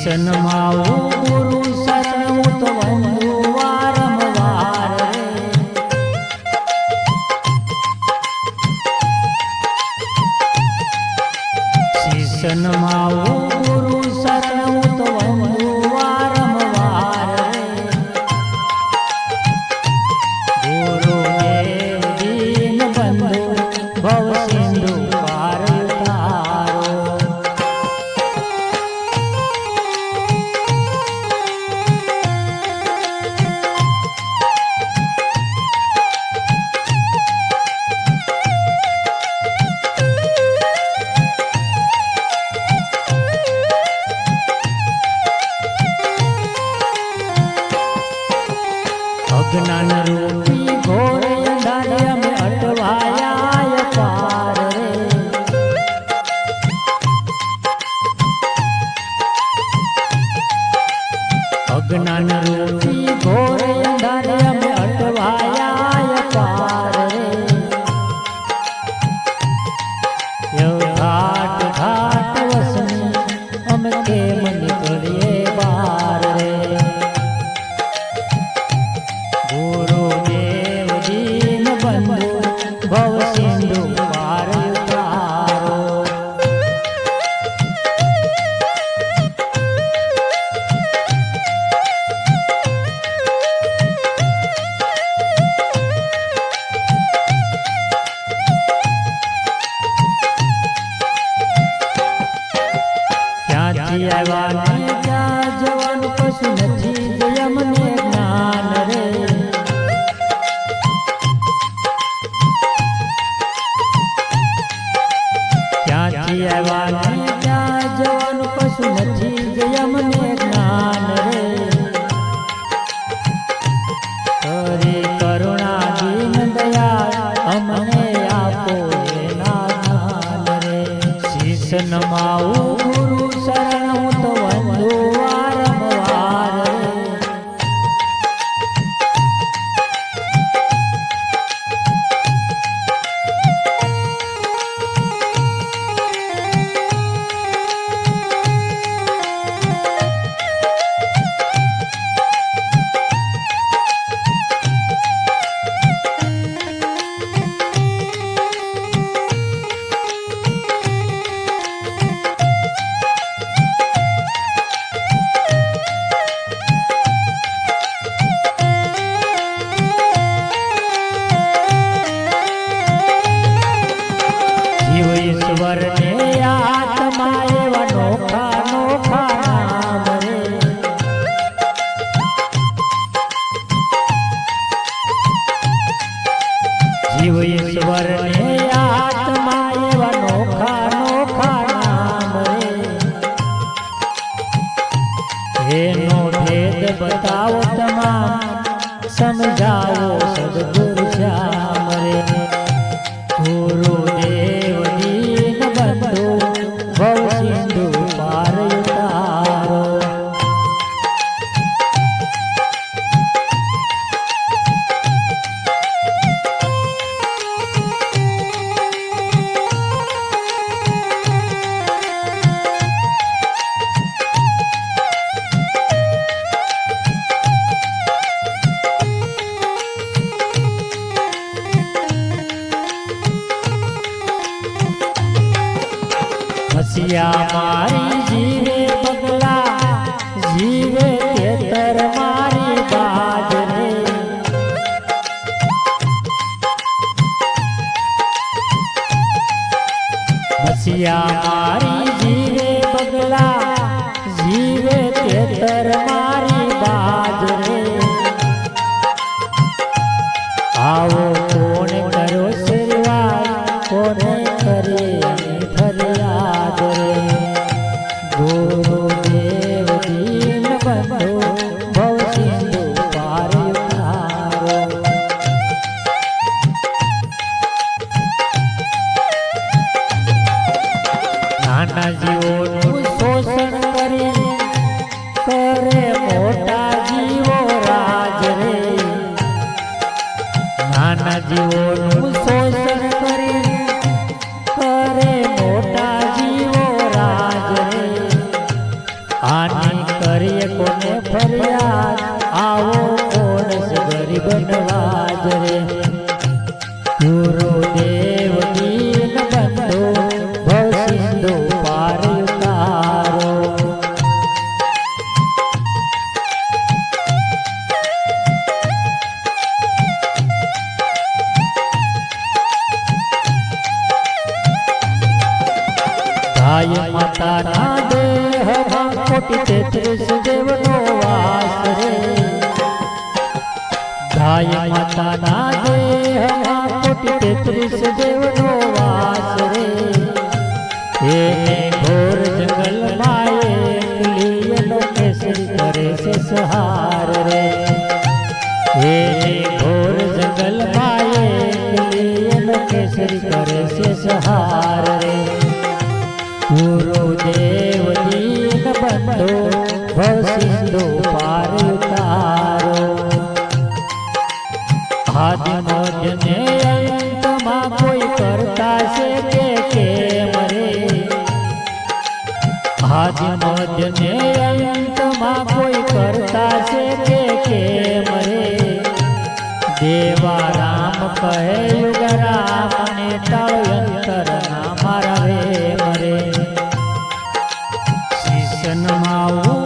શીશનમાં ગુરુ શરણ તો વંદુ વારંવાર શીશનમાં ગુરુ શરણ તો વંદુ વારંવાર ગુરુદેવ દીન બંધુ ભવ સિંધુ પાર ઉતારો अज्ञान रूपी घोर अंधारिया में अटवाया पार रे अज्ञान रूपी घोर अंधारिया में अटवाया पार रे यो घाट घाट वसनी हम के मन निकलिए बार रे गुरुदेव दीन बंधु भव सिंधु पार उतारो क्यांथी आव्या ने क्या जवान पशु नथी यમને જ્ઞાન રે क्यांथी आव्या ने क्या जवान पशु नथी यમને જ્ઞાन रे हरे करुणा दीन दयाल हमने आपो एना ज्ञान रे शीश नमाऊ गुरु शरण तो वंदु वारंवार जीव ईश्वर ने आत्मा एवा नोखा नोखा नाम रे जीव ईश्वर ने आत्मा एवा नोखा नोखा नाम रे एनो भेद बताओ तमाम समझाओ सद्गुरु श्याम रे गुरुदेव दीन बंधु भव सिंधु पार उतारो हसिया मारी जीवे बगला जीवे तेतर मारी बाज रे हसिया मारी जीवे बगला जीवे तेतर मारी बाज रे आओ कोण करो सिरवार कोने करे फरियाद रे गुरुदेव दीन बंधु भव सिंधु पार उतारो नाना जीवोનું શોષણ કરી કરે મોટા જીવો રાજ રે નાના જીવોનું શોષણ કરી કરે મોટા જીવો રાજ રે આની કરીએ કોને ફરિયાદ આવો ઓડસ ગરીબ નવાજ રે ગુરુદેવ દીન બંધો ભવ સિંધુ પાર ઉતારો ગાય માતાના દેહમાં કોટી 33 દેવનો વાસ રે ગાય માતાના દેહમાં કોટી 33 દેવનો વાસ રે એ ઘોર જંગલમાં એકલીયનો કેસરી કરે છે સહાર રે એ ઘોર જંગલમાં એકલીયનો કેસરી કરે છે સહાર રે ગુરુદેવ દીન બંધો ભવ સિંધુ પાર ઉતારો આદિ મધ્ય ને અંતમાં કોઈ કરતા છે કે કેમ રે આદિ મધ્ય ને અંતમાં કોઈ કરતા છે કે કેમ રે દેવા રામ કહે યુગ રામ ને તાળયંતર ના મારા રે મરે શિષ્યન માવું